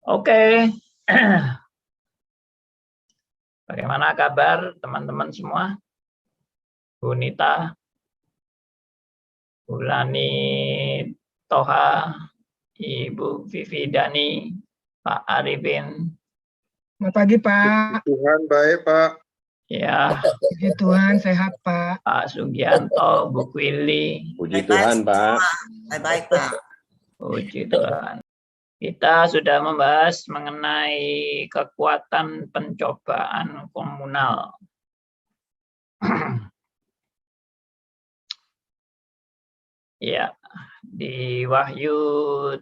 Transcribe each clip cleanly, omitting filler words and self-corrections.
Oke. Bagaimana kabar teman-teman semua? Bu Nita, Bu Lani Toha, Ibu Vivi Dani, Pak Arifin. Selamat pagi, Pak. Tuhan baik, Pak. Ya. Puji Tuhan, sehat, Pak. Pak Sugianto, Bu Kwili. Puji Tuhan, Pak. Baik, Pak. Puji Tuhan. Kita sudah membahas mengenai kekuatan pencobaan komunal. Ya, di Wahyu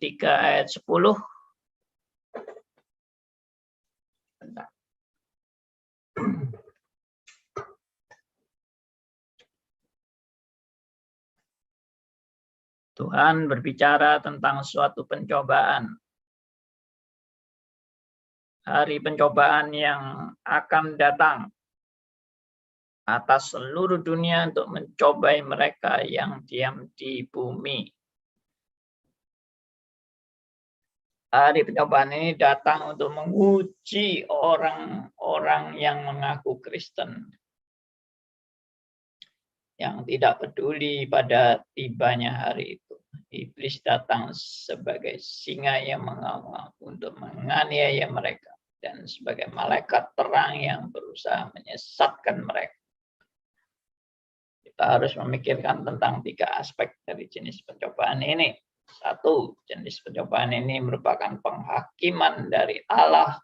3 ayat 10. Bentar. Tuhan berbicara tentang suatu pencobaan. Hari pencobaan yang akan datang atas seluruh dunia untuk mencobai mereka yang diam di bumi. Hari pencobaan ini datang untuk menguji orang-orang yang mengaku Kristen, yang tidak peduli pada tibanya hari itu. Iblis datang sebagai singa yang mengaum untuk menganiaya mereka, dan sebagai malaikat terang yang berusaha menyesatkan mereka. Kita harus memikirkan tentang 3 aspek dari jenis pencobaan ini. 1, jenis pencobaan ini merupakan penghakiman dari Allah.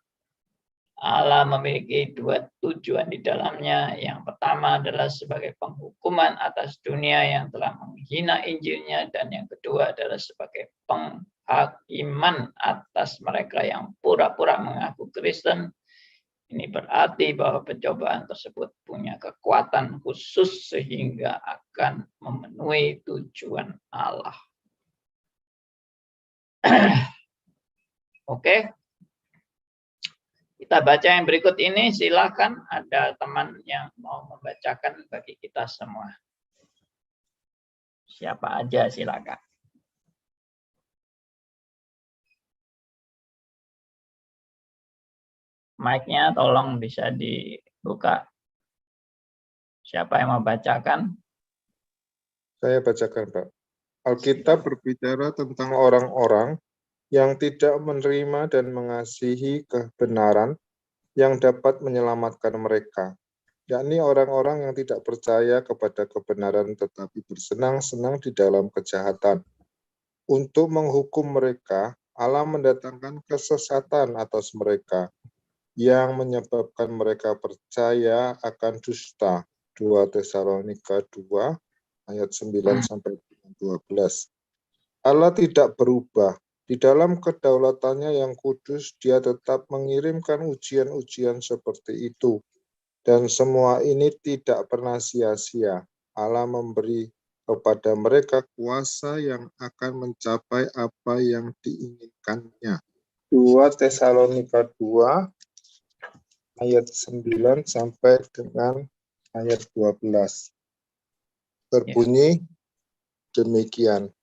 Allah memiliki 2 tujuan di dalamnya. Yang pertama adalah sebagai penghukuman atas dunia yang telah menghina Injilnya, dan yang kedua adalah sebagai penghakiman atas mereka yang pura-pura mengaku Kristen. Ini berarti bahwa pencobaan tersebut punya kekuatan khusus sehingga akan memenuhi tujuan Allah. Oke. Kita baca yang berikut ini, silakan ada teman yang mau membacakan bagi kita semua. Siapa aja silakan. Mic-nya tolong bisa dibuka. Siapa yang mau bacakan? Saya bacakan, Pak. Alkitab berbicara tentang orang-orang yang tidak menerima dan mengasihi kebenaran yang dapat menyelamatkan mereka, yakni orang-orang yang tidak percaya kepada kebenaran tetapi bersenang-senang di dalam kejahatan. Untuk menghukum mereka, Allah mendatangkan kesesatan atas mereka, yang menyebabkan mereka percaya akan dusta. 2 Tesalonika 2 ayat 9-12. Allah tidak berubah. Di dalam kedaulatannya yang kudus, Dia tetap mengirimkan ujian-ujian seperti itu. Dan semua ini tidak pernah sia-sia. Allah memberi kepada mereka kuasa yang akan mencapai apa yang diinginkannya. 2 Tesalonika 2 ayat 9 sampai dengan ayat 12. Berbunyi demikian.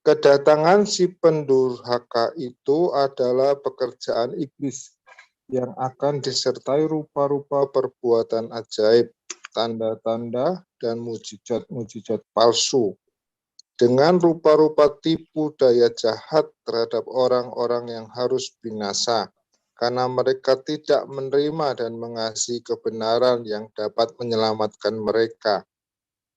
Kedatangan si pendurhaka itu adalah pekerjaan iblis yang akan disertai rupa-rupa perbuatan ajaib, tanda-tanda, dan mujizat-mujizat palsu, dengan rupa-rupa tipu daya jahat terhadap orang-orang yang harus binasa, karena mereka tidak menerima dan mengasihi kebenaran yang dapat menyelamatkan mereka.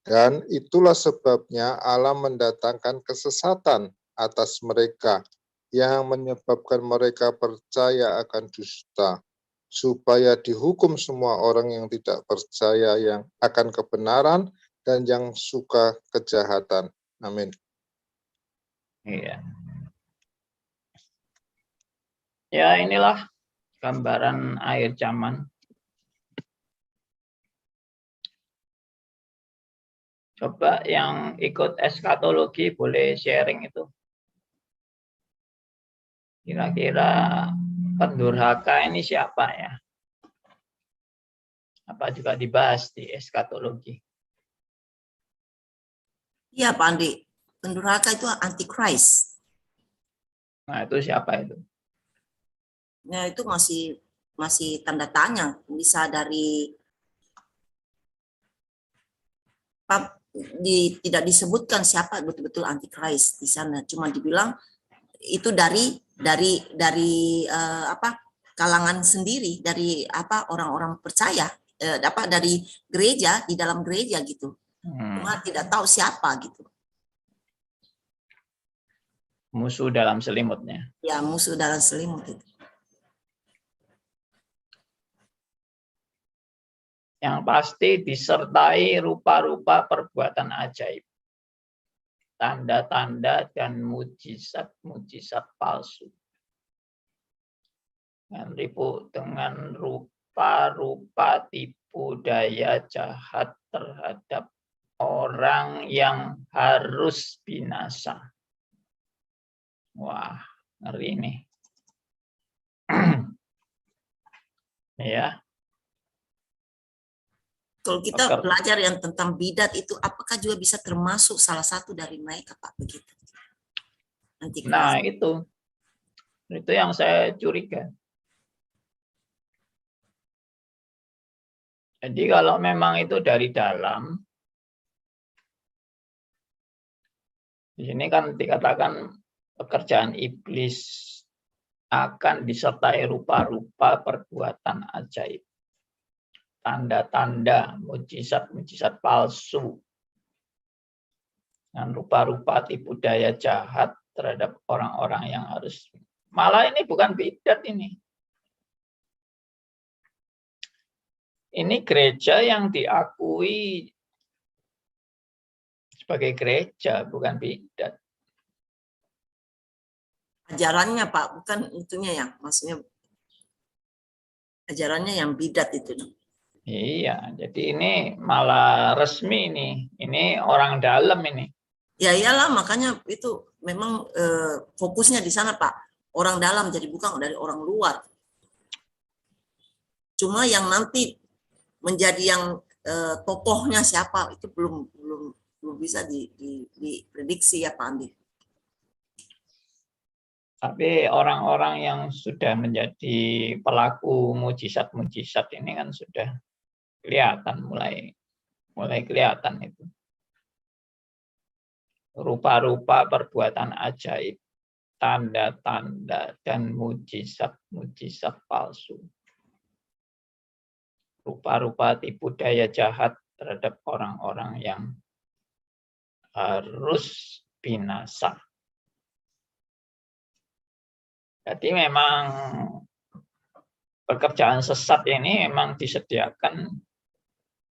Dan itulah sebabnya Allah mendatangkan kesesatan atas mereka, yang menyebabkan mereka percaya akan dusta, supaya dihukum semua orang yang tidak percaya yang akan kebenaran dan yang suka kejahatan. Amin. Iya. Ya, inilah gambaran akhir zaman. Coba yang ikut eskatologi boleh sharing itu. Kira-kira pendurhaka ini siapa ya? Apa juga dibahas di eskatologi? Iya, Pak Andi. Pendurhaka itu antichrist. Nah, itu siapa itu? Ya itu masih tanda tanya, bisa dari tidak disebutkan siapa betul-betul antikris di sana, cuma dibilang itu dari kalangan sendiri, dari orang-orang percaya, dari gereja, di dalam gereja gitu. Cuma tidak tahu siapa gitu. Musuh dalam selimutnya. Ya, musuh dalam selimut itu. Yang pasti disertai rupa-rupa perbuatan ajaib, tanda-tanda dan mujizat-mujizat palsu. Dengan rupa-rupa tipu daya jahat terhadap orang yang harus binasa. Wah, ngeri nih. Ya. Kalau kita belajar yang tentang bidat itu, apakah juga bisa termasuk salah satu dari mereka, Pak, begitu? Nah, itu yang saya curiga. Jadi kalau memang itu dari dalam, di sini kan dikatakan pekerjaan iblis akan disertai rupa-rupa perbuatan ajaib, tanda-tanda, mujizat-mujizat palsu, dan rupa-rupa tipu daya jahat terhadap orang-orang yang harus. Malah ini bukan bidat ini. Ini gereja yang diakui sebagai gereja, bukan bidat. Ajarannya, Pak, bukan itunya ya, maksudnya ajarannya yang bidat itu. Iya, jadi ini malah resmi nih. Ini orang dalam ini. Ya iyalah, makanya itu memang fokusnya di sana, Pak. Orang dalam, jadi bukan dari orang luar. Cuma yang nanti menjadi yang tokohnya siapa itu belum bisa diprediksi ya, Pak Andi. Tapi orang-orang yang sudah menjadi pelaku mujizat-mujizat ini kan sudah kelihatan, mulai kelihatan itu. Rupa-rupa perbuatan ajaib, tanda-tanda, dan mujizat-mujizat palsu. Rupa-rupa tipu daya jahat terhadap orang-orang yang harus binasa. Jadi memang pekerjaan sesat ini memang disediakan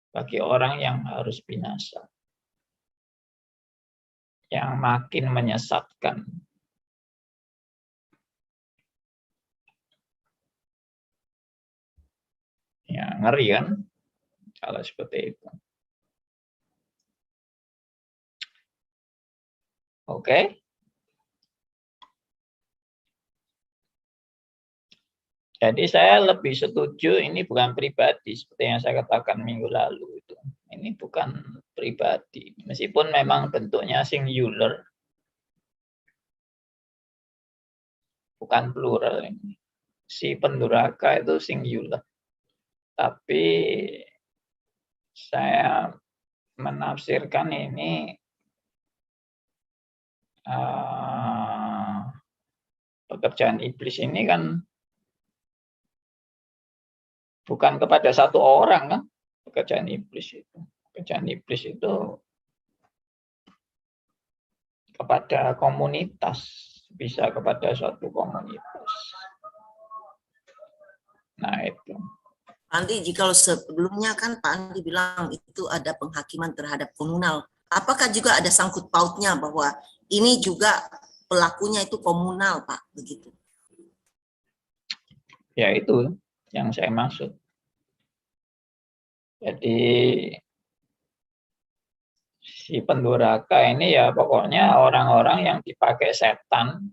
bagi orang yang harus binasa, yang makin menyesatkan. Ya, ngeri kan kalau seperti itu. Oke. Jadi saya lebih setuju, ini bukan pribadi seperti yang saya katakan minggu lalu itu. Ini bukan pribadi, meskipun memang bentuknya singular, bukan plural ini. Si pendurhaka itu singular. Tapi saya menafsirkan ini pekerjaan iblis ini kan bukan kepada satu orang kan, pekerjaan iblis itu. Pekerjaan iblis itu kepada komunitas, bisa kepada suatu komunitas. Nah itu. Andi, jika sebelumnya kan Pak Andi bilang itu ada penghakiman terhadap komunal. Apakah juga ada sangkut pautnya bahwa ini juga pelakunya itu komunal, Pak, begitu? Ya itu yang saya maksud. Jadi si pendurhaka ini ya pokoknya orang-orang yang dipakai setan.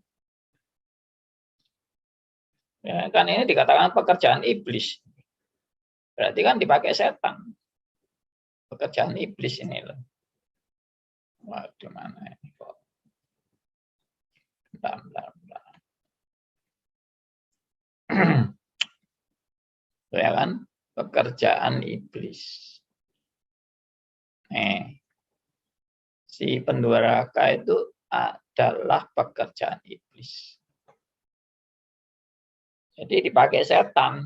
Ya, kan ini dikatakan pekerjaan iblis. Berarti kan dipakai setan. Pekerjaan iblis ini loh. Waduh, mana ini kok. Bentar. pekerjaan iblis. Si pendurhaka itu adalah pekerjaan iblis. Jadi dipakai setan.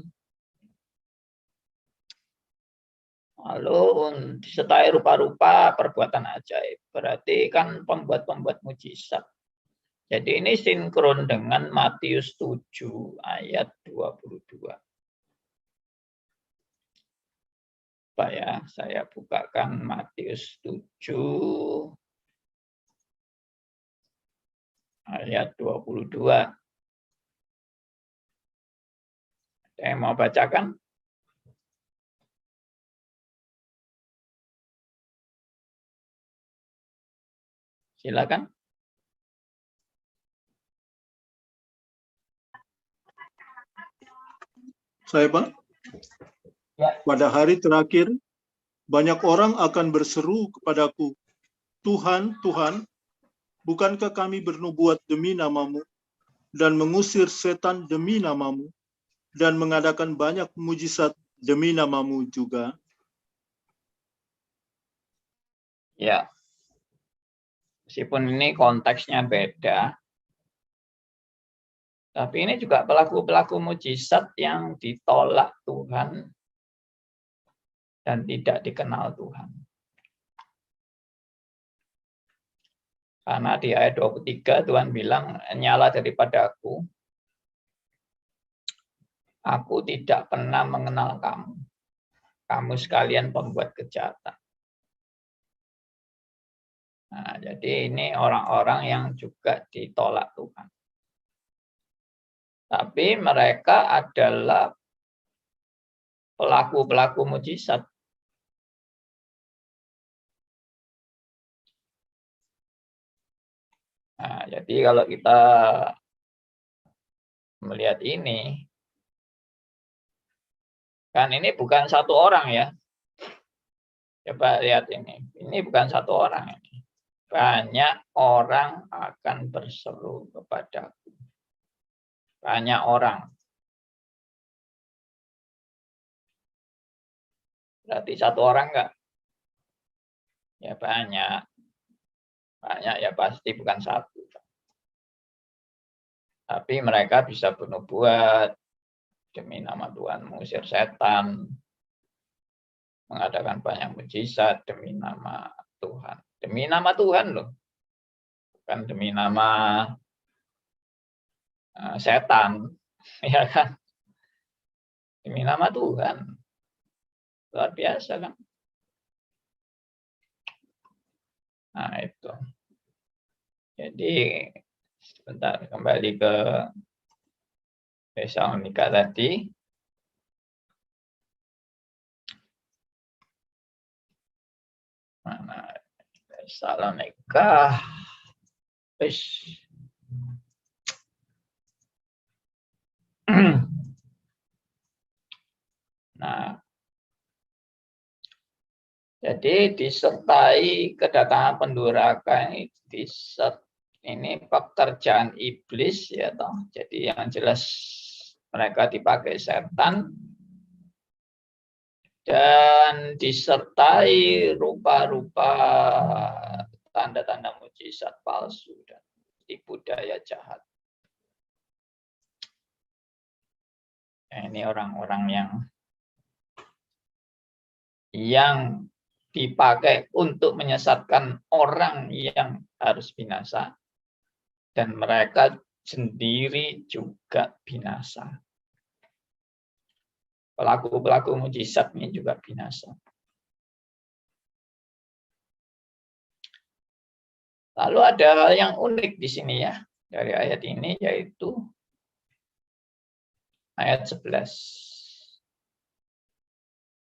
Lalu disertai rupa-rupa perbuatan ajaib. Berarti kan pembuat-pembuat mujizat. Jadi ini sinkron dengan Matius 7 ayat 22. Pak ya, saya bukakan Matius 7 ayat 22. Saya mau bacakan. Silakan. Saya, Pak. Ya. Pada hari terakhir, banyak orang akan berseru kepadaku, Tuhan, Tuhan, bukankah kami bernubuat demi namamu, dan mengusir setan demi namamu, dan mengadakan banyak mujizat demi namamu juga? Ya. Meskipun ini konteksnya beda, tapi ini juga pelaku-pelaku mujizat yang ditolak Tuhan dan tidak dikenal Tuhan. Karena di ayat 23 Tuhan bilang, nyala daripada aku tidak pernah mengenal kamu. Kamu sekalian pembuat kejahatan. Nah, jadi ini orang-orang yang juga ditolak Tuhan. Tapi mereka adalah pelaku-pelaku mujizat. Nah, jadi kalau kita melihat ini, kan ini bukan satu orang ya. Coba lihat ini. Ini bukan satu orang ini. Banyak orang akan berseru kepadaku. Banyak orang. Berarti satu orang enggak? Ya banyak. Banyak ya pasti bukan satu. Tapi mereka bisa bernubuat demi nama Tuhan, mengusir setan, mengadakan banyak mujizat demi nama Tuhan. Demi nama Tuhan loh. Bukan demi nama setan. Ya kan? Demi nama Tuhan. Luar biasa kan? Nah itu. Jadi sebentar kembali ke Tesalonika tadi. Mana Tesalonika? Nah, jadi disertai kedatangan pendurhaka ini pekerjaan iblis ya toh. Jadi yang jelas mereka dipakai setan dan disertai rupa-rupa tanda-tanda mujizat palsu dan tipu daya jahat. Nah, ini orang-orang yang dipakai untuk menyesatkan orang yang harus binasa, dan mereka sendiri juga binasa. Pelaku-pelaku mujizat ini juga binasa. Lalu ada hal yang unik di sini ya, dari ayat ini, yaitu ayat 11.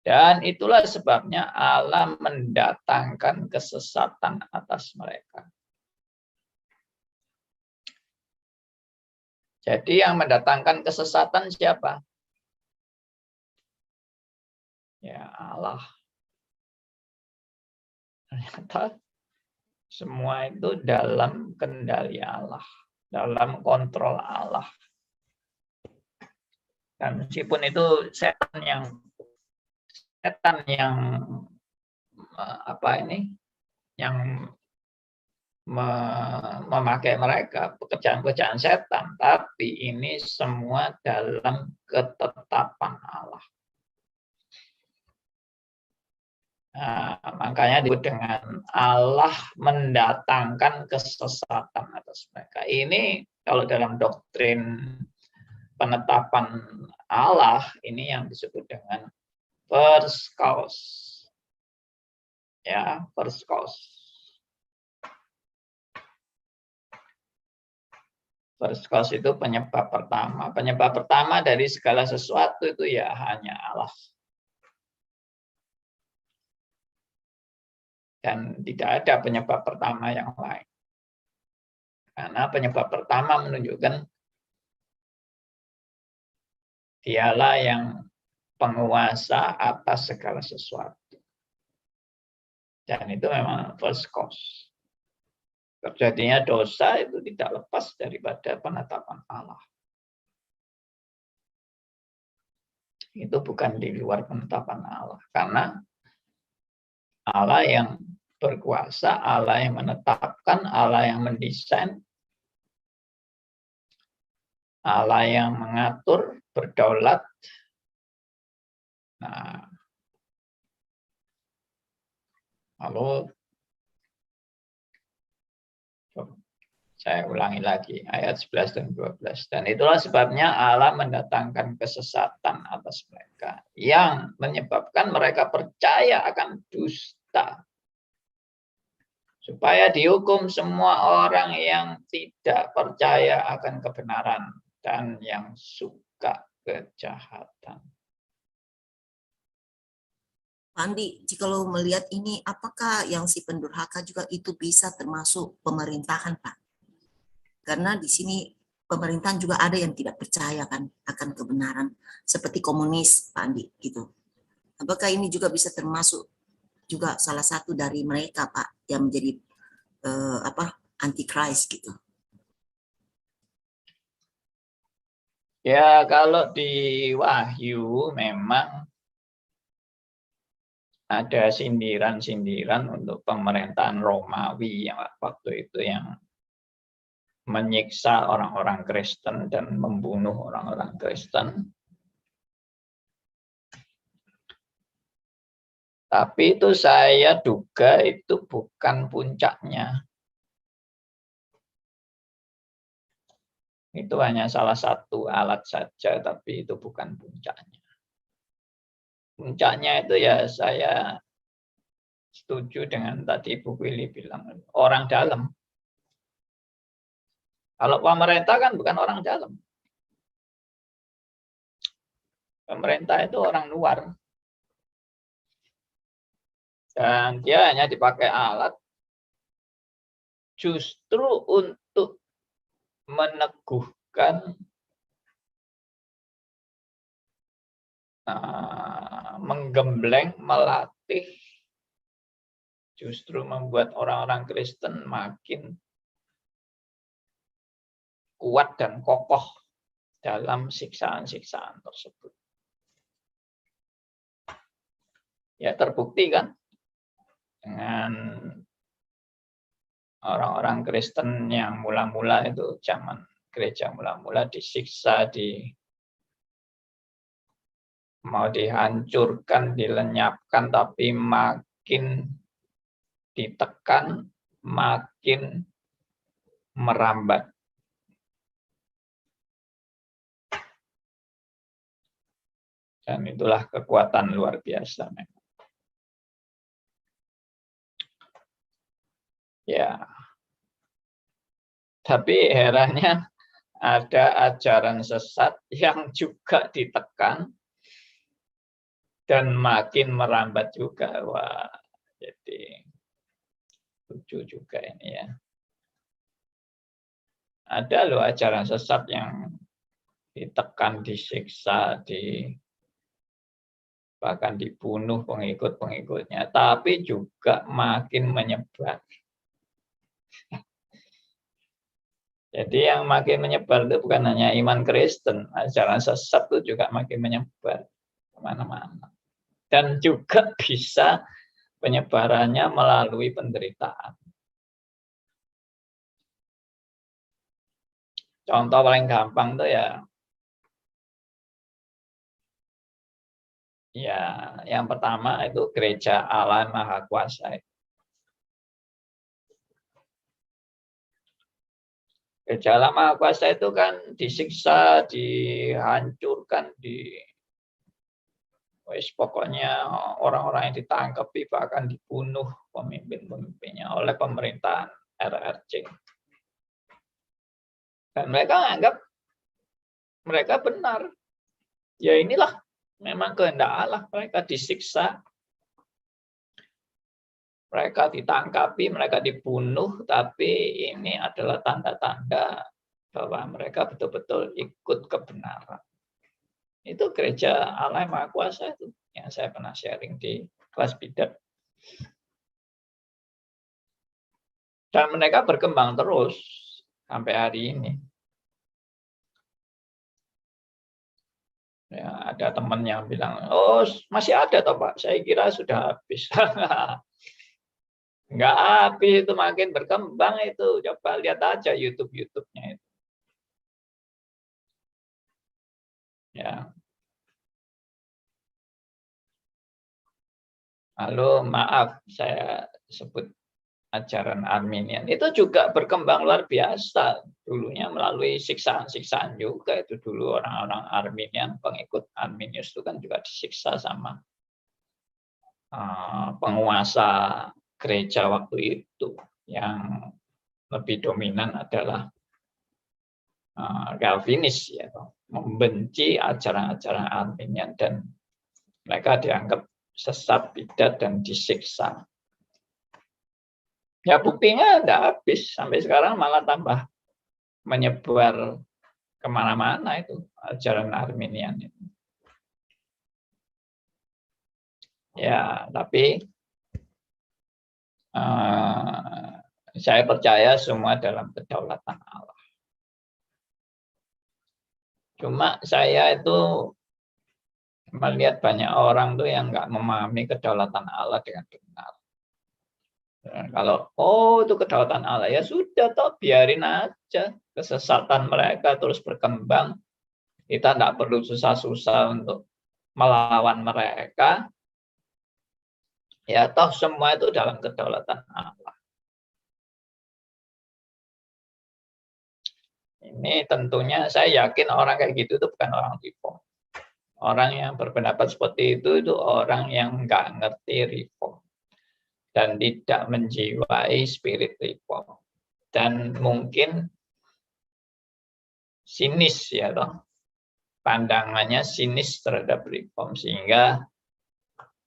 Dan itulah sebabnya Allah mendatangkan kesesatan atas mereka. Jadi yang mendatangkan kesesatan siapa? Ya Allah. Ternyata semua itu dalam kendali Allah, dalam kontrol Allah. Dan meskipun itu setan yang setan yang yang memakai mereka, pekerjaan-pekerjaan setan, tapi ini semua dalam ketetapan Allah. Nah, makanya disebut dengan Allah mendatangkan kesesatan atas mereka. Ini kalau dalam doktrin penetapan Allah, ini yang disebut dengan first cause. Ya, first cause. First cause itu penyebab pertama. Penyebab pertama dari segala sesuatu itu ya hanya Allah. Dan tidak ada penyebab pertama yang lain. Karena penyebab pertama menunjukkan dialah yang penguasa atas segala sesuatu. Dan itu memang first cause. Terjadinya dosa itu tidak lepas daripada penetapan Allah. Itu bukan di luar penetapan Allah. Karena Allah yang berkuasa, Allah yang menetapkan, Allah yang mendesain, Allah yang mengatur, berdaulat. Nah, lalu saya ulangi lagi ayat 11 dan 12. Dan itulah sebabnya Allah mendatangkan kesesatan atas mereka yang menyebabkan mereka percaya akan dusta. Supaya dihukum semua orang yang tidak percaya akan kebenaran dan yang suka kejahatan. Andi, jika lo melihat ini, apakah yang si pendurhaka juga itu bisa termasuk pemerintahan, Pak? Karena di sini pemerintahan juga ada yang tidak percaya kan akan kebenaran, seperti komunis, Pak Andi, gitu. Apakah ini juga bisa termasuk juga salah satu dari mereka, Pak, yang menjadi antichrist gitu? Ya, kalau di Wahyu memang ada sindiran-sindiran untuk pemerintahan Romawi yang waktu itu yang menyiksa orang-orang Kristen dan membunuh orang-orang Kristen. Tapi itu saya duga itu bukan puncaknya. Itu hanya salah satu alat saja, tapi itu bukan puncaknya. Puncaknya itu ya saya setuju dengan tadi Bu Willy bilang, orang dalam. Kalau pemerintah kan bukan orang dalam. Pemerintah itu orang luar. Dan dia hanya dipakai alat justru untuk meneguhkan, menggembleng, melatih, justru membuat orang-orang Kristen makin kuat dan kokoh dalam siksaan-siksaan tersebut. Ya terbukti kan dengan orang-orang Kristen yang mula-mula itu zaman gereja mula-mula disiksa, mau dihancurkan, dilenyapkan, tapi makin ditekan, makin merambat. Dan itulah kekuatan luar biasa memang. Ya. Tapi herannya ada ajaran sesat yang juga ditekan dan makin merambat juga. Wah, jadi lucu juga ini ya. Ada loh ajaran sesat yang ditekan, disiksa, bahkan dibunuh pengikut-pengikutnya, tapi juga makin menyebar. Jadi yang makin menyebar itu bukan hanya iman Kristen, ajaran sesat itu juga makin menyebar kemana-mana. Dan juga bisa penyebarannya melalui penderitaan. Contoh paling gampang tuh ya yang pertama itu gereja Allah Maha Kuasa. Gereja Allah Maha Kuasa itu kan disiksa, dihancurkan, pokoknya orang-orang yang ditangkap bahkan dibunuh pemimpin-pemimpinnya oleh pemerintahan RRC. Dan mereka anggap mereka benar. Ya inilah memang kehendak Allah, mereka disiksa, mereka ditangkapi, mereka dibunuh, tapi ini adalah tanda-tanda bahwa mereka betul-betul ikut kebenaran. Itu gereja Allah yang Maha Kuasa itu yang saya pernah sharing di kelas bidat. Dan mereka berkembang terus sampai hari ini. Ya, ada teman yang bilang, oh masih ada toh Pak, saya kira sudah habis. Enggak habis, itu makin berkembang itu. Coba lihat aja YouTube-nya itu. Ya. Lalu maaf saya sebut ajaran Arminian. Itu juga berkembang luar biasa. Dulunya melalui siksaan-siksaan juga. Itu dulu orang-orang Arminian, pengikut Arminius itu kan juga disiksa sama penguasa gereja waktu itu. Yang lebih dominan adalah Calvinis, ya, membenci ajaran-ajaran Arminian dan mereka dianggap sesat, bidat, dan disiksa. Ya buktinya tidak habis, sampai sekarang malah tambah menyebar kemana-mana itu ajaran Arminian itu. Ya, tapi saya percaya semua dalam kedaulatan Allah. Cuma saya itu melihat banyak orang tuh yang nggak memahami kedaulatan Allah dengan benar. Kalau itu kedaulatan Allah, ya sudah toh, biarin aja kesesatan mereka terus berkembang. Kita tidak perlu susah-susah untuk melawan mereka. Ya toh semua itu dalam kedaulatan Allah. Ini tentunya saya yakin orang kayak gitu itu bukan orang reform. Orang yang berpendapat seperti itu orang yang nggak ngerti reform dan tidak menjiwai spirit reform. Dan mungkin sinis ya toh. Pandangannya sinis terhadap reform, sehingga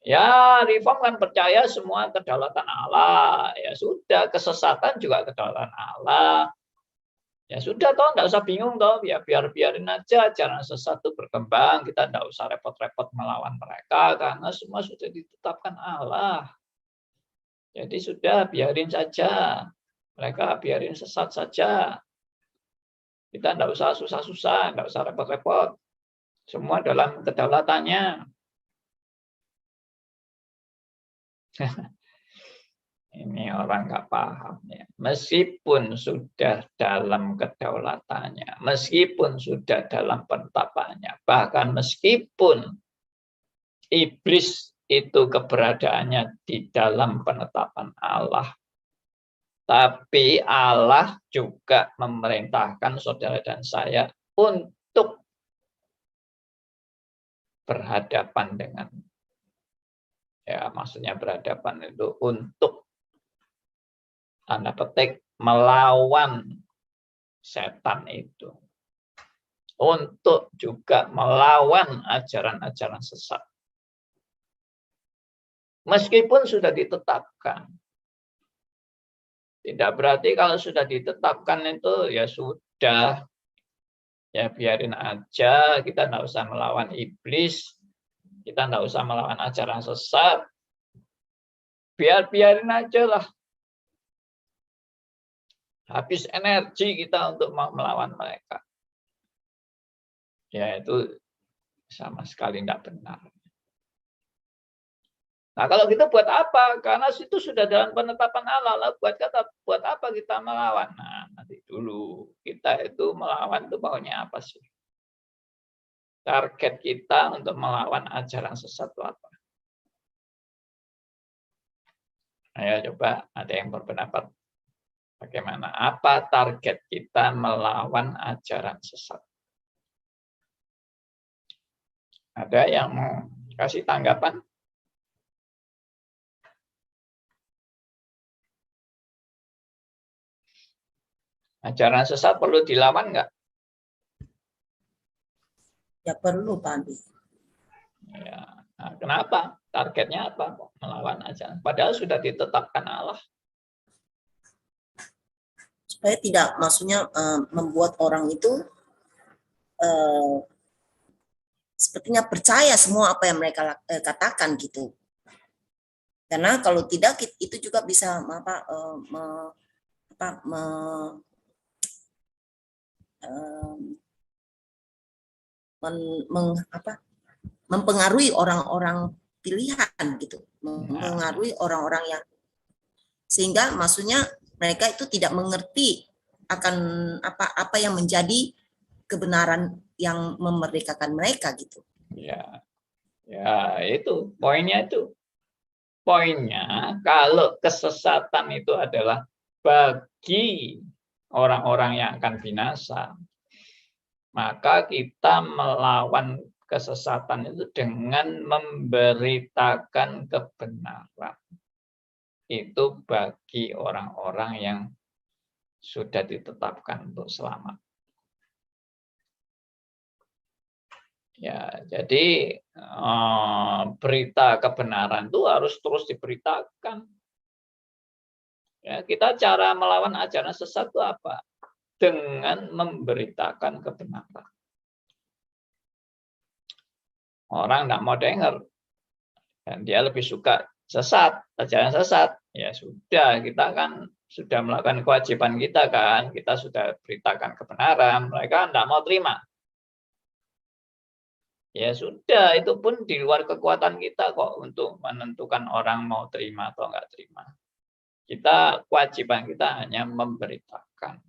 ya reform kan percaya semua kedaulatan Allah. Ya sudah, kesesatan juga kedaulatan Allah. Ya sudah toh, enggak usah bingung toh, ya biarin aja ajaran sesat itu berkembang, kita enggak usah repot-repot melawan mereka karena semua sudah ditetapkan Allah. Jadi sudah biarin saja. Mereka biarin sesat saja. Kita enggak usah susah-susah, enggak usah repot-repot. Semua dalam kedaulatannya. Ini orang nggak paham ya. Meskipun sudah dalam kedaulatannya, meskipun sudah dalam penetapannya, bahkan meskipun iblis itu keberadaannya di dalam penetapan Allah, tapi Allah juga memerintahkan saudara dan saya untuk berhadapan dengan, ya maksudnya berhadapan itu untuk tanda petik melawan setan itu, untuk juga melawan ajaran-ajaran sesat. Meskipun sudah ditetapkan, tidak berarti kalau sudah ditetapkan itu ya sudah, ya biarin aja, kita nggak usah melawan iblis, kita nggak usah melawan ajaran sesat, biarin aja lah. Habis energi kita untuk melawan mereka. Ya itu sama sekali tidak benar. Nah, kalau gitu buat apa? Karena itu sudah dalam penetapan Allah. Lalu buat apa kita melawan? Nah, nanti dulu kita itu melawan itu maunya apa sih? Target kita untuk melawan ajaran sesat itu apa? Ayo coba ada yang berpendapat bagaimana? Apa target kita melawan ajaran sesat? Ada yang mau kasih tanggapan? Ajaran sesat perlu dilawan nggak? Ya perlu, Pak Andi. Ya. Nah, kenapa? Targetnya apa? Melawan ajaran. Padahal sudah ditetapkan Allah. Supaya tidak, maksudnya membuat orang itu sepertinya percaya semua apa yang mereka katakan gitu. Karena kalau tidak itu juga bisa mempengaruhi orang-orang pilihan gitu, mempengaruhi orang-orang yang, sehingga maksudnya mereka itu tidak mengerti akan apa yang menjadi kebenaran yang memerdekakan mereka gitu. Ya, ya itu poinnya itu. Poinnya kalau kesesatan itu adalah bagi orang-orang yang akan binasa, maka kita melawan kesesatan itu dengan memberitakan kebenaran. Itu bagi orang-orang yang sudah ditetapkan untuk selamat. Ya, jadi berita kebenaran itu harus terus diberitakan. Ya, kita cara melawan ajaran sesat itu apa? Dengan memberitakan kebenaran. Orang tidak mau dengar, dan dia lebih suka sesat, ajaran sesat. Ya sudah, kita kan sudah melakukan kewajiban kita kan, kita sudah beritakan kebenaran, mereka tidak mau terima. Ya sudah, itu pun di luar kekuatan kita kok untuk menentukan orang mau terima atau enggak terima. Kita, kewajiban kita hanya memberitakan.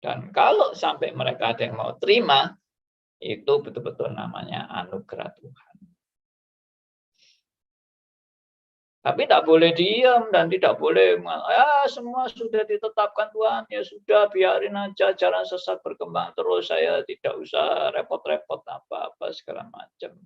Dan kalau sampai mereka ada yang mau terima, itu betul-betul namanya anugerah Tuhan. Tapi tidak boleh diam dan tidak boleh, semua sudah ditetapkan Tuhan, ya sudah biarin aja ajaran sesat berkembang terus, saya tidak usah repot-repot apa-apa segala macam.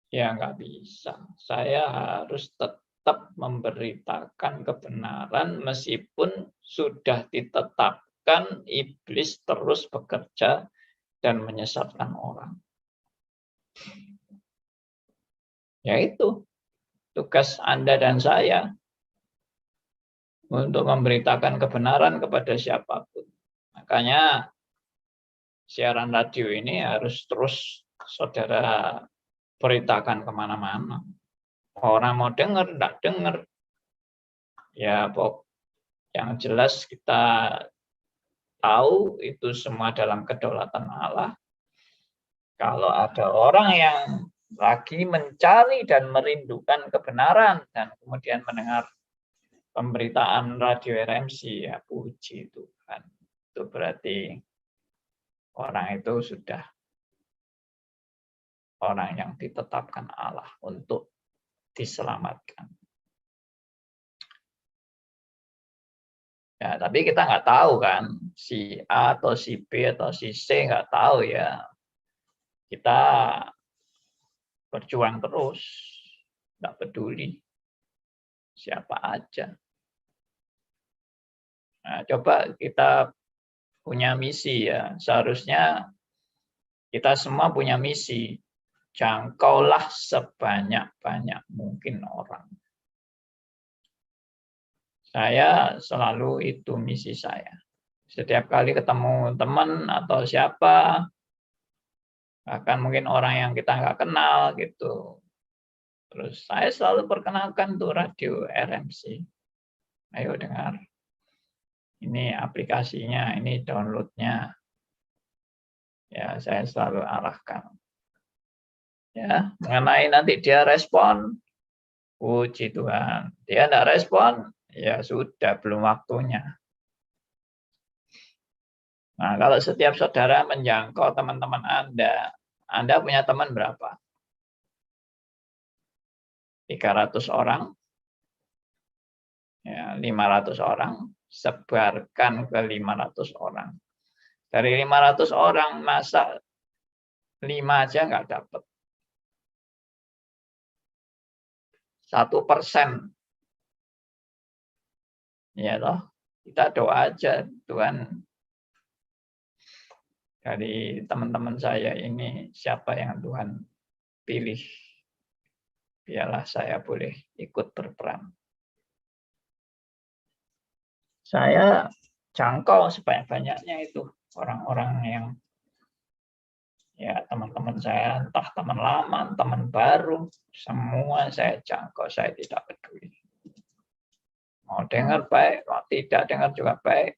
Ya nggak bisa, saya harus tetap memberitakan kebenaran meskipun sudah ditetapkan iblis terus bekerja dan menyesatkan orang. Ya itu tugas Anda dan saya untuk memberitakan kebenaran kepada siapapun. Makanya siaran radio ini harus terus saudara beritakan kemana-mana. Orang mau dengar, tidak dengar. Ya, yang jelas kita tahu itu semua dalam kedaulatan Allah. Kalau ada orang yang lagi mencari dan merindukan kebenaran dan kemudian mendengar pemberitaan radio RMC, ya puji Tuhan. Itu berarti orang itu sudah orang yang ditetapkan Allah untuk diselamatkan. Ya, tapi kita nggak tahu kan, si A atau si B atau si C nggak tahu ya. Kita berjuang terus, nggak peduli siapa aja. Nah, coba kita punya misi ya, seharusnya kita semua punya misi. Jangkaulah sebanyak-banyak mungkin orang. Saya selalu itu misi saya. Setiap kali ketemu teman atau siapa, bahkan mungkin orang yang kita nggak kenal gitu, terus saya selalu perkenalkan tuh radio RMC. Ayo dengar. Ini aplikasinya, ini downloadnya. Ya, saya selalu arahkan. Ya, mengenai nanti dia respon, Puji Tuhan. Dia tidak respon, ya sudah, belum waktunya. Nah, kalau setiap saudara menjangkau teman-teman Anda punya teman berapa? 300 orang? Ya, 500 orang, sebarkan ke 500 orang. Dari 500 orang, masa 5 aja nggak dapat. 1%. Ya loh, kita doa aja, Tuhan, dari teman-teman saya ini siapa yang Tuhan pilih, biarlah saya boleh ikut berperan. Saya jangkau sebanyak-banyaknya itu orang-orang yang, ya, teman-teman saya, entah teman lama, teman baru, semua saya jangkau, saya tidak peduli. Mau dengar baik, mau tidak dengar juga baik.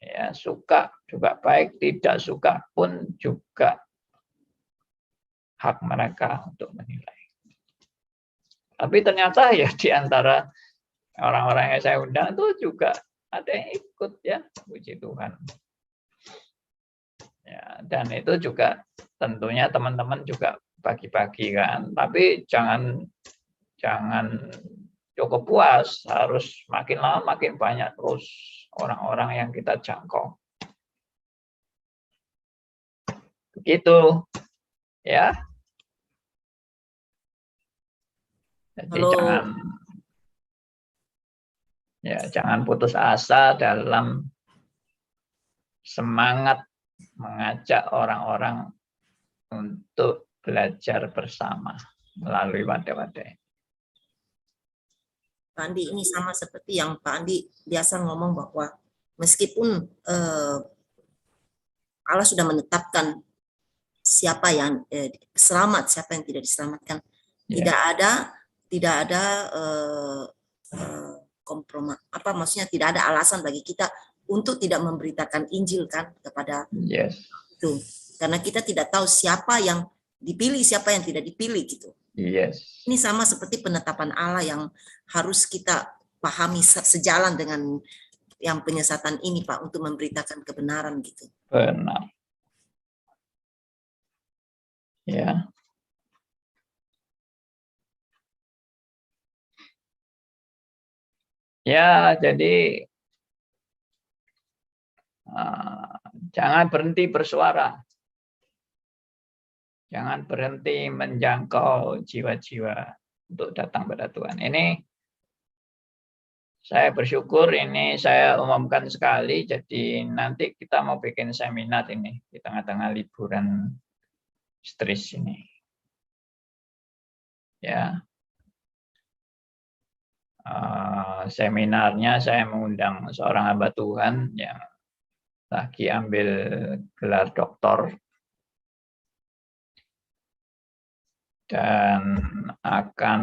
Ya, suka juga baik, tidak suka pun juga hak mereka untuk menilai. Tapi ternyata ya di antara orang-orang yang saya undang itu juga ada yang ikut, ya, puji Tuhan. Ya, dan itu juga tentunya teman-teman juga bagi-bagi kan, tapi jangan cukup puas, harus makin lama makin banyak terus orang-orang yang kita jangkau. Begitu, ya. Jadi jangan putus asa dalam semangat mengajak orang-orang untuk belajar bersama melalui wadah-wadah. Pak Andi, ini sama seperti yang Pak Andi biasa ngomong bahwa meskipun Allah sudah menetapkan siapa yang selamat, siapa yang tidak diselamatkan, tidak ada kompromi, maksudnya tidak ada alasan bagi kita untuk tidak memberitakan Injil kan kepada itu, karena kita tidak tahu siapa yang dipilih, siapa yang tidak dipilih gitu. Ini sama seperti penetapan Allah yang harus kita pahami sejalan dengan yang penyesatan ini, Pak, untuk memberitakan kebenaran gitu. Benar. Ya. Ya, jadi jangan berhenti bersuara. Jangan berhenti menjangkau jiwa-jiwa untuk datang pada Tuhan. Ini saya bersyukur, ini saya umumkan sekali. Jadi nanti kita mau bikin seminar ini di tengah-tengah liburan stres ini. Ya. Seminarnya saya mengundang seorang hamba Tuhan yang lagi ambil gelar doktor dan akan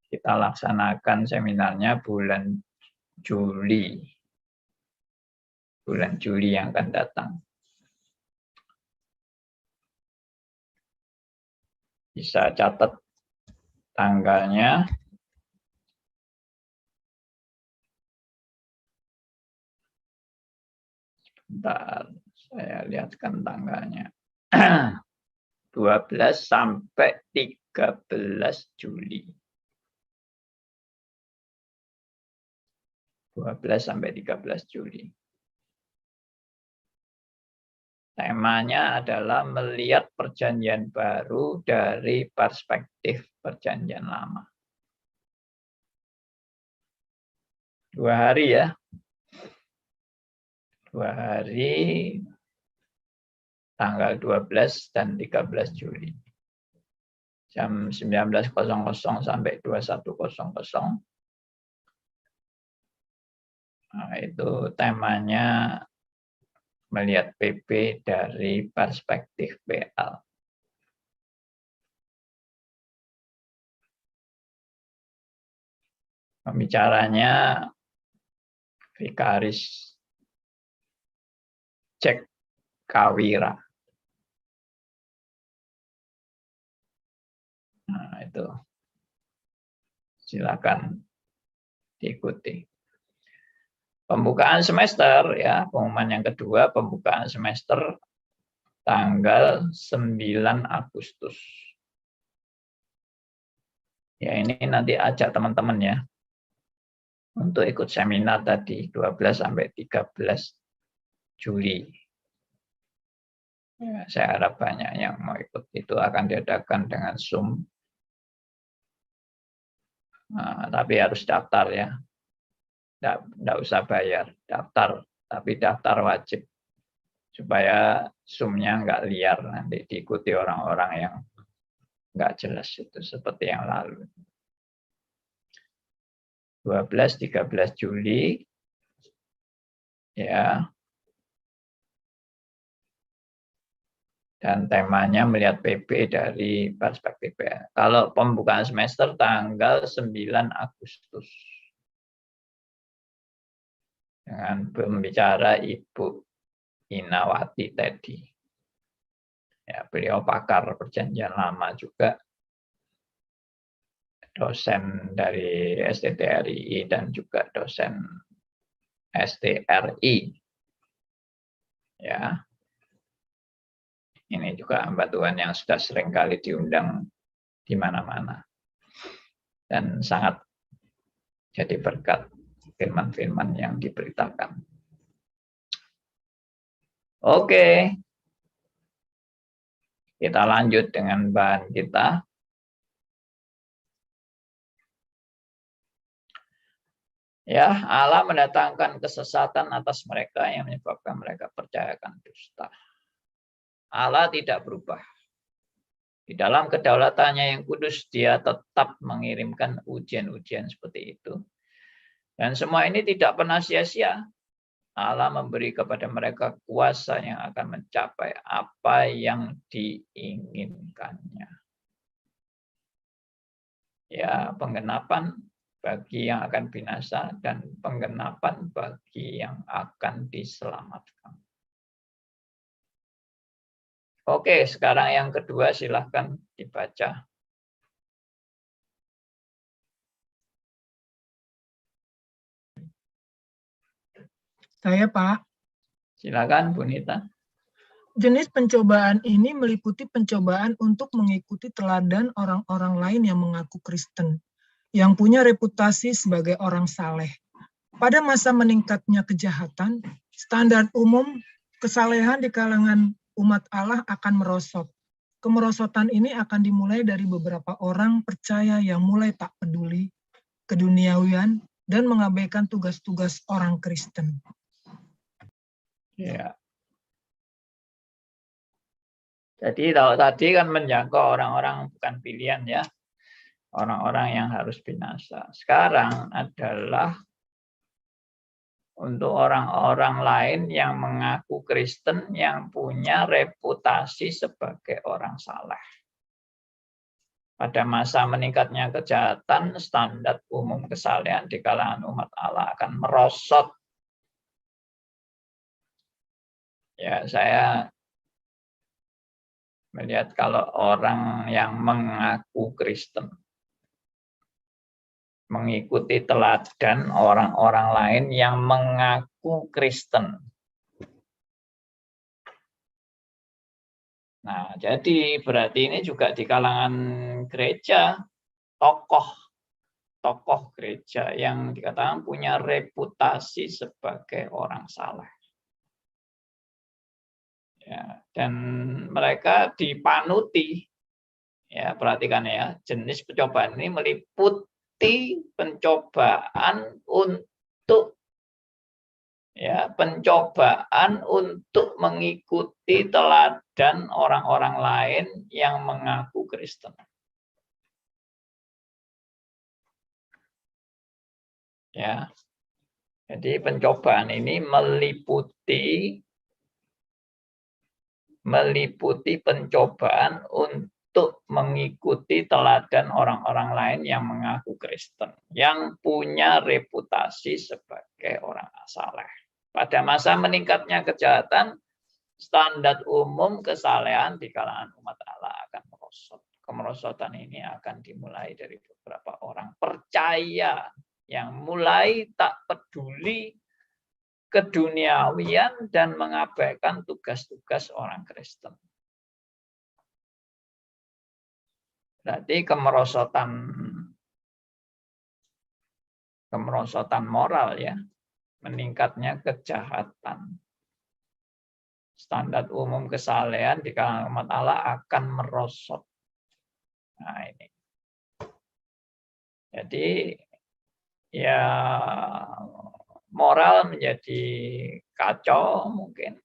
kita laksanakan seminarnya bulan Juli yang akan datang. Bisa catat tanggalnya. Bentar, saya lihatkan tanggalnya. 12 sampai 13 Juli. 12 sampai 13 Juli. Temanya adalah melihat perjanjian baru dari perspektif perjanjian lama. 2 hari ya. 2 hari, tanggal 12 dan 13 Juli. Jam 19.00 sampai 21.00. Nah, itu temanya melihat PP dari perspektif PL. Pembicaranya Vikaris Cek Kawira. Nah, itu. silakan diikuti. Pembukaan semester ya, pengumuman yang kedua, pembukaan semester tanggal 9 Agustus. Ya, ini nanti ajak teman-teman ya untuk ikut seminar tadi 12 sampai 13 Juli. Ya, saya harap banyak yang mau ikut. Itu akan diadakan dengan Zoom. Nah, tapi harus daftar ya. Nggak usah bayar, daftar. Tapi daftar wajib. Supaya Zoom-nya nggak liar, nanti diikuti orang-orang yang nggak jelas itu seperti yang lalu. 12-13 Juli ya. Dan temanya melihat PB dari perspektif ya. Kalau pembukaan semester tanggal 9 Agustus. Dengan pembicara Ibu Inawati tadi. Ya, beliau pakar perjanjian lama juga. Dosen dari STTRI dan juga dosen STRI. Ya. Ini juga hamba Tuhan yang sudah sering kali diundang di mana-mana. Dan sangat jadi berkat firman-firman yang diberitakan. Oke. Kita lanjut dengan bahan kita. Ya, Allah mendatangkan kesesatan atas mereka yang menyebabkan mereka percayakan dusta. Allah tidak berubah. Di dalam kedaulatannya yang kudus, dia tetap mengirimkan ujian-ujian seperti itu. Dan semua ini tidak pernah sia-sia. Allah memberi kepada mereka kuasa yang akan mencapai apa yang diinginkannya. Ya, penggenapan bagi yang akan binasa dan penggenapan bagi yang akan diselamatkan. Oke, sekarang yang kedua silahkan dibaca. Saya, Pak. Silakan, Bu Nita. Jenis pencobaan ini meliputi pencobaan untuk mengikuti teladan orang-orang lain yang mengaku Kristen, yang punya reputasi sebagai orang saleh. Pada masa meningkatnya kejahatan, standar umum kesalehan di kalangan umat Allah akan merosot. Kemerosotan ini akan dimulai dari beberapa orang percaya yang mulai tak peduli keduniawian dan mengabaikan tugas-tugas orang Kristen. Ya. Jadi kalau tadi kan menjangkau orang-orang bukan pilihan ya, orang-orang yang harus binasa. Sekarang adalah untuk orang-orang lain yang mengaku Kristen yang punya reputasi sebagai orang saleh. Pada masa meningkatnya kejahatan, standar umum kesalehan di kalangan umat Allah akan merosot. Ya, saya melihat kalau orang yang mengaku Kristen mengikuti teladan orang-orang lain yang mengaku Kristen. Nah, jadi berarti ini juga di kalangan gereja, tokoh gereja yang dikatakan punya reputasi sebagai orang saleh. Ya, dan mereka dipanuti. Ya, perhatikan ya, jenis pencobaan ini meliputi pencobaan untuk mengikuti teladan orang-orang lain yang mengaku Kristen. Ya. Jadi pencobaan ini meliputi pencobaan untuk mengikuti teladan orang-orang lain yang mengaku Kristen, yang punya reputasi sebagai orang saleh. Pada masa meningkatnya kejahatan, standar umum kesalehan di kalangan umat Allah akan merosot. kemerosotan ini akan dimulai dari beberapa orang percaya yang mulai tak peduli keduniawian dan mengabaikan tugas-tugas orang Kristen. Berarti kemerosotan moral ya, meningkatnya kejahatan. Standar umum kesalehan di kalangan umat Allah akan merosot. Nah ini. Jadi ya moral menjadi kacau mungkin,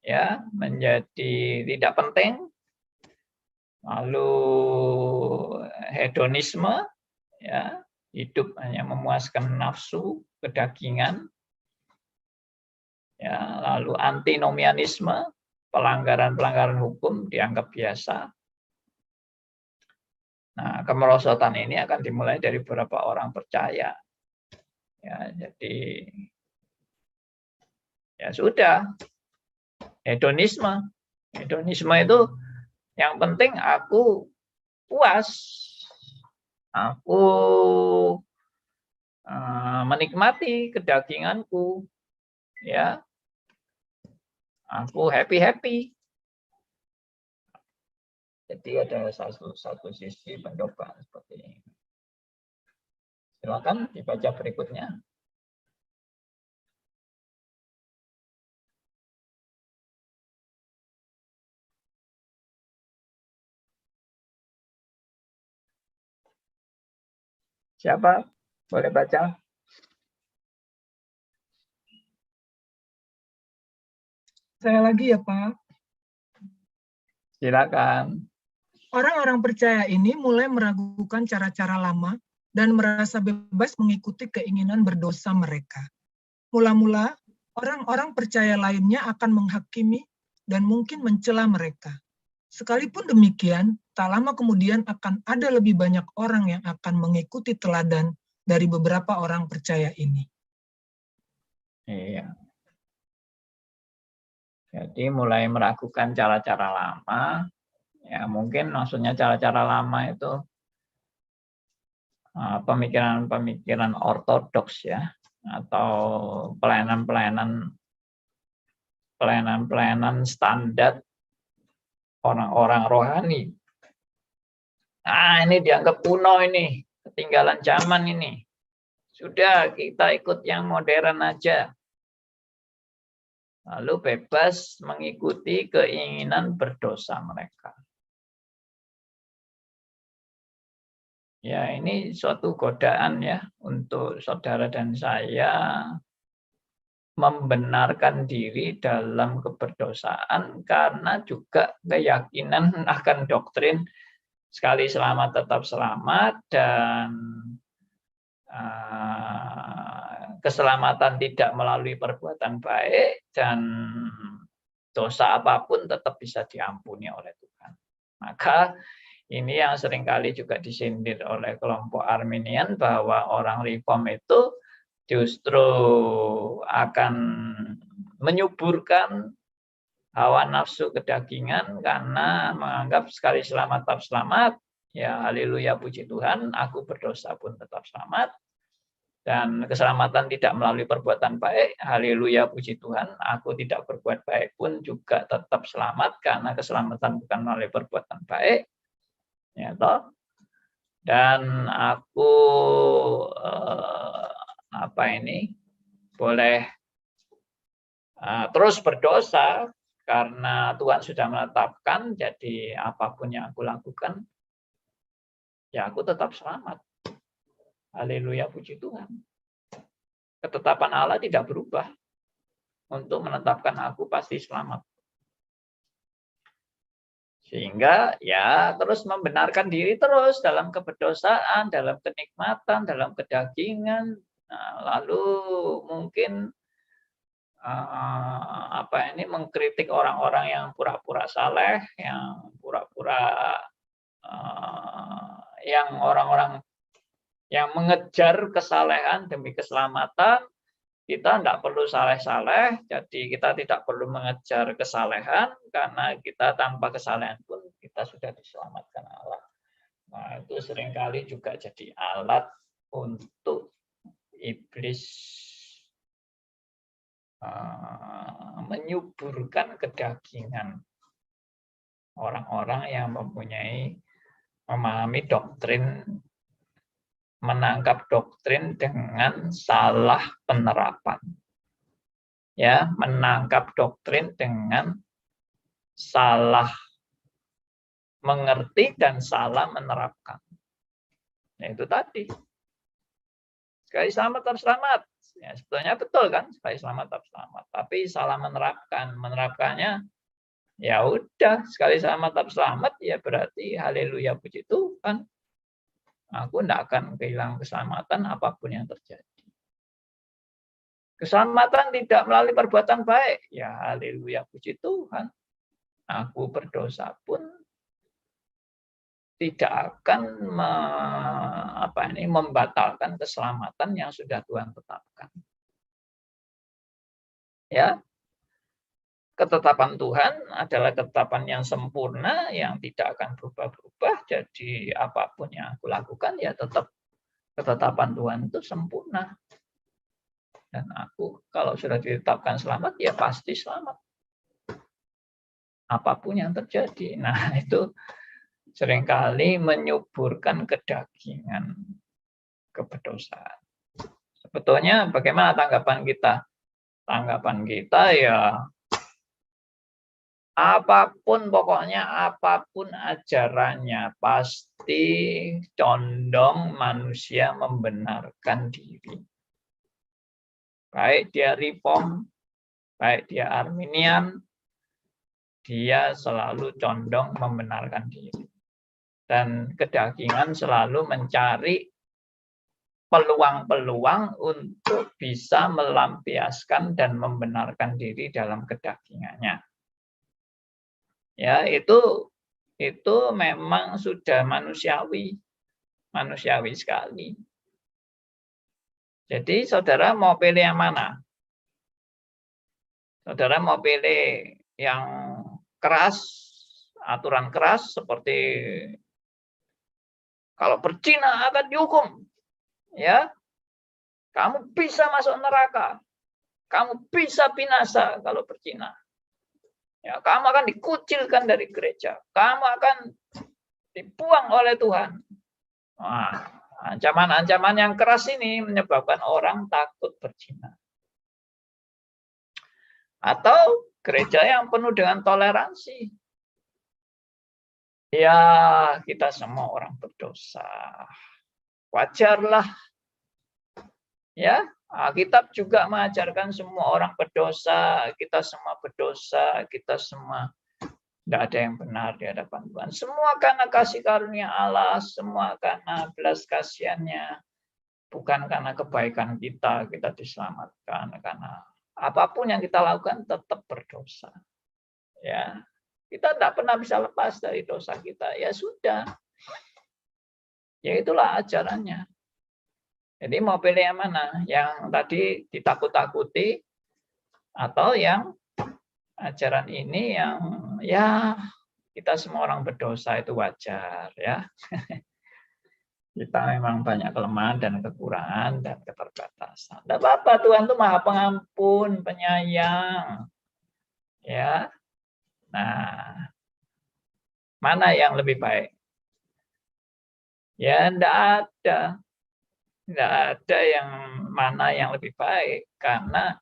ya menjadi tidak penting. Lalu hedonisme, ya hidup hanya memuaskan nafsu kedagingan. Ya, lalu antinomianisme, pelanggaran-pelanggaran hukum dianggap biasa. Nah, kemerosotan ini akan dimulai dari beberapa orang percaya. Ya, jadi ya sudah. Hedonisme itu yang penting aku puas. Aku menikmati kedaginganku. Ya. Aku happy. Jadi ada satu sisi pencobaan seperti ini. Silakan dibaca berikutnya. Siapa? Boleh baca? Saya lagi ya, Pak. Silakan. Orang-orang percaya ini mulai meragukan cara-cara lama dan merasa bebas mengikuti keinginan berdosa mereka. Mula-mula, orang-orang percaya lainnya akan menghakimi dan mungkin mencela mereka. Sekalipun demikian, tak lama kemudian akan ada lebih banyak orang yang akan mengikuti teladan dari beberapa orang percaya ini. Iya. Jadi mulai meragukan cara-cara lama, ya mungkin maksudnya cara-cara lama itu pemikiran-pemikiran ortodoks ya, atau pelayanan standar orang-orang rohani. Nah, ini dianggap kuno ini, ketinggalan zaman ini. Sudah, kita ikut yang modern aja. Lalu bebas mengikuti keinginan berdosa mereka. Ya, ini suatu godaan ya untuk saudara dan saya membenarkan diri dalam keberdosaan karena juga keyakinan akan doktrin sekali selamat tetap selamat dan keselamatan tidak melalui perbuatan baik dan dosa apapun tetap bisa diampuni oleh Tuhan. Maka ini yang seringkali juga disindir oleh kelompok Arminian bahwa orang Reform itu justru akan menyuburkan hawa nafsu kedagingan karena menganggap sekali selamat tetap selamat. Ya haleluya puji Tuhan, aku berdosa pun tetap selamat. Dan keselamatan tidak melalui perbuatan baik, haleluya puji Tuhan, aku tidak berbuat baik pun juga tetap selamat karena keselamatan bukan melalui perbuatan baik. Ya toh. Dan aku boleh terus berdosa karena Tuhan sudah menetapkan, jadi apapun yang aku lakukan, ya aku tetap selamat. Haleluya puji Tuhan. Ketetapan Allah tidak berubah untuk menetapkan aku pasti selamat. Sehingga ya terus membenarkan diri terus dalam keberdosaan, dalam kenikmatan, dalam kedagingan. Nah, lalu mungkin mengkritik orang-orang yang pura-pura saleh, yang pura-pura yang orang-orang yang mengejar kesalehan demi keselamatan. Kita tidak perlu saleh-saleh, jadi kita tidak perlu mengejar kesalehan, karena kita tanpa kesalehan pun kita sudah diselamatkan Allah. Nah, itu seringkali juga jadi alat untuk iblis menyuburkan kedagingan orang-orang yang memahami doktrin, menangkap doktrin dengan salah penerapan. Ya, menangkap doktrin dengan salah mengerti dan salah menerapkan. Nah, itu tadi. Sekali selamat tetap selamat. Ya, sebetulnya betul kan, sekali selamat tetap selamat. Tapi salah menerapkan. Menerapkannya ya udah, sekali selamat tetap selamat ya berarti haleluya puji Tuhan. Aku tidak akan kehilangan keselamatan apapun yang terjadi. Keselamatan tidak melalui perbuatan baik. Ya haleluya puji Tuhan. Aku berdosa pun tidak akan membatalkan keselamatan yang sudah Tuhan tetapkan. Ya, ketetapan Tuhan adalah ketetapan yang sempurna, yang tidak akan berubah-ubah. Jadi apapun yang aku lakukan ya tetap ketetapan Tuhan itu sempurna. Dan aku kalau sudah ditetapkan selamat ya pasti selamat. Apapun yang terjadi. Nah itu seringkali menyuburkan kedagingan keberdosaan. Sebetulnya bagaimana tanggapan kita? Tanggapan kita ya apapun, pokoknya apapun ajarannya pasti condong manusia membenarkan diri. Baik dia Reform, baik dia Arminian, dia selalu condong membenarkan diri. Dan kedagingan selalu mencari peluang-peluang untuk bisa melampiaskan dan membenarkan diri dalam kedagingannya. Ya, itu memang sudah manusiawi sekali. Jadi saudara mau pilih yang mana? Saudara mau pilih yang keras, aturan keras seperti kalau berzina akan dihukum, ya, kamu bisa masuk neraka, kamu bisa binasa kalau berzina, ya, kamu akan dikucilkan dari gereja, kamu akan dibuang oleh Tuhan. Nah, ancaman-ancaman yang keras ini menyebabkan orang takut berzina. Atau gereja yang penuh dengan toleransi. Ya, kita semua orang berdosa. Wajarlah. Ya, Alkitab juga mengajarkan semua orang berdosa, kita semua berdosa, kita semua tidak ada yang benar di hadapan Tuhan. Semua karena kasih karunia Allah, semua karena belas kasihannya. Bukan karena kebaikan kita diselamatkan, karena apapun yang kita lakukan tetap berdosa. Ya. Kita tidak pernah bisa lepas dari dosa kita. Ya sudah. Ya itulah ajarannya. Jadi mau pilih yang mana? Yang tadi ditakut-takuti atau yang ajaran ini yang ya kita semua orang berdosa itu wajar ya. Kita memang banyak kelemahan dan kekurangan dan keterbatasan. Tidak apa-apa, Tuhan itu Maha Pengampun, penyayang. Ya. Nah, mana yang lebih baik? Ya, tidak ada. Tidak ada yang mana yang lebih baik. Karena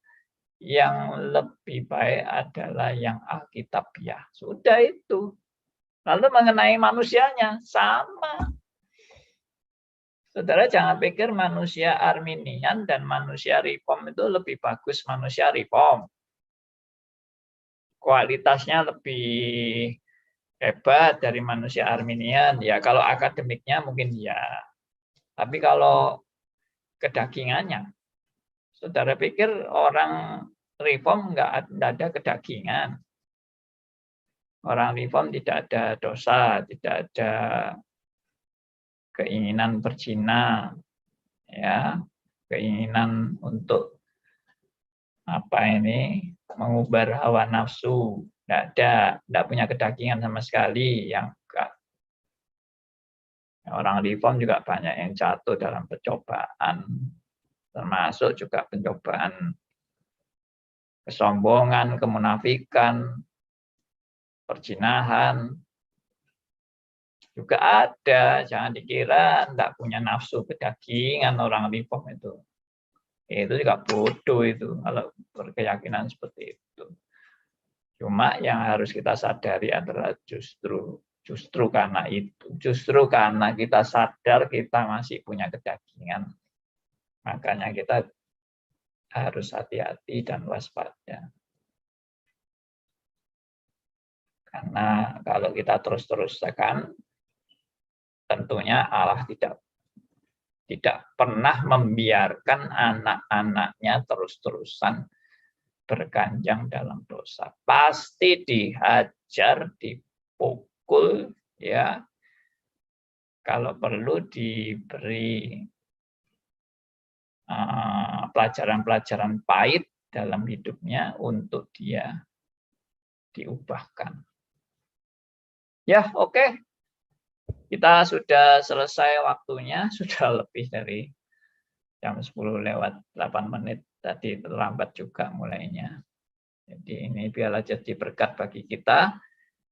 yang lebih baik adalah yang Alkitabiah. Sudah itu. Lalu mengenai manusianya, sama. Saudara jangan pikir manusia Arminian dan manusia Reform itu lebih bagus manusia Reform. Kualitasnya lebih hebat dari manusia Arminian. Ya kalau akademiknya mungkin ya. Tapi kalau kedagingannya, saudara pikir orang Reform nggak ada kedagingan. Orang Reform tidak ada dosa, tidak ada keinginan berzina, ya, keinginan untuk mengubar hawa nafsu, tidak punya kedagingan sama sekali, yang Orang reform juga banyak yang jatuh dalam pencobaan, termasuk juga pencobaan kesombongan, kemunafikan, perzinahan. Juga ada, jangan dikira tidak punya nafsu kedagingan orang reform itu. Itu juga bodoh itu kalau berkeyakinan seperti itu. Cuma yang harus kita sadari adalah justru karena itu, justru karena kita sadar kita masih punya kedagingan, makanya kita harus hati-hati dan waspada. Karena kalau kita terus-terusan, tentunya Allah tidak pernah membiarkan anak-anaknya terus-terusan berganjang dalam dosa. Pasti dihajar, dipukul, ya. Kalau perlu diberi pelajaran-pelajaran pahit dalam hidupnya untuk dia diubahkan. Ya, oke. Kita sudah selesai waktunya, sudah lebih dari jam 10 lewat 8 menit. Tadi terlambat juga mulainya. Jadi ini biarlah jadi berkat bagi kita.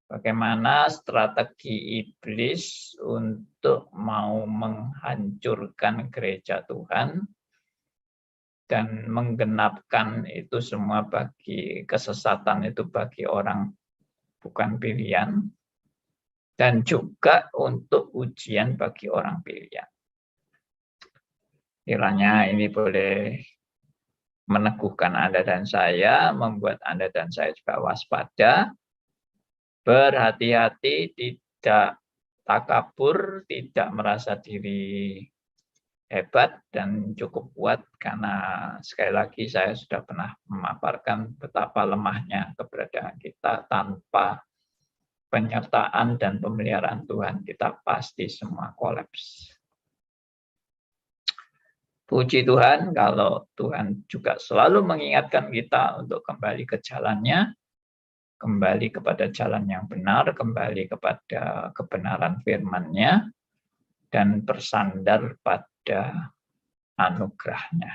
Bagaimana strategi iblis untuk mau menghancurkan gereja Tuhan dan menggenapkan itu semua bagi kesesatan itu bagi orang bukan pilihan, dan juga untuk ujian bagi orang pilihan. Kiranya ini boleh meneguhkan Anda dan saya, membuat Anda dan saya juga waspada, berhati-hati, tidak takabur, tidak merasa diri hebat dan cukup kuat, karena sekali lagi saya sudah pernah memaparkan betapa lemahnya keberadaan kita. Tanpa penyertaan dan pemeliharaan Tuhan, kita pasti semua kolaps. Puji Tuhan kalau Tuhan juga selalu mengingatkan kita untuk kembali ke jalannya, kembali kepada jalan yang benar, kembali kepada kebenaran firman-Nya, dan bersandar pada anugerah-Nya.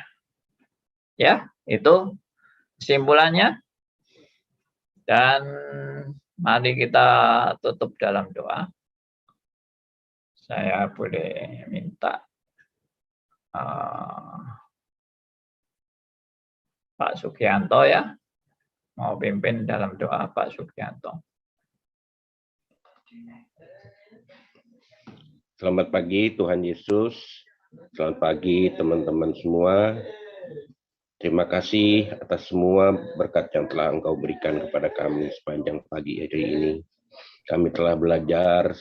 Ya, itu kesimpulannya. Dan mari kita tutup dalam doa. Saya boleh minta Pak Sugianto ya, mau pimpin dalam doa Pak Sugianto. Selamat pagi Tuhan Yesus, selamat pagi teman-teman semua. Terima kasih atas semua berkat yang telah Engkau berikan kepada kami sepanjang pagi hari ini. Kami telah belajar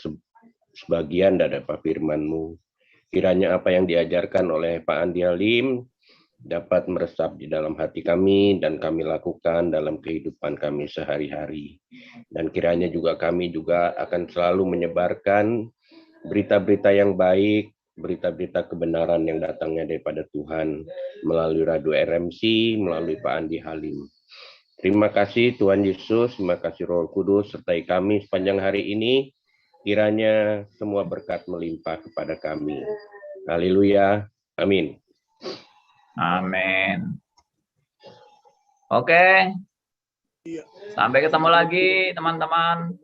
sebagian dari firman-Mu. Kiranya apa yang diajarkan oleh Pak Andi Halim dapat meresap di dalam hati kami dan kami lakukan dalam kehidupan kami sehari-hari. Dan kiranya juga kami juga akan selalu menyebarkan berita-berita yang baik, berita-berita kebenaran yang datangnya daripada Tuhan melalui Radio RMC, melalui Pak Andi Halim. Terima kasih Tuhan Yesus, terima kasih Roh Kudus sertai kami sepanjang hari ini. Kiranya semua berkat melimpah kepada kami. Haleluya. Amin. Amin. Oke. Sampai ketemu lagi teman-teman.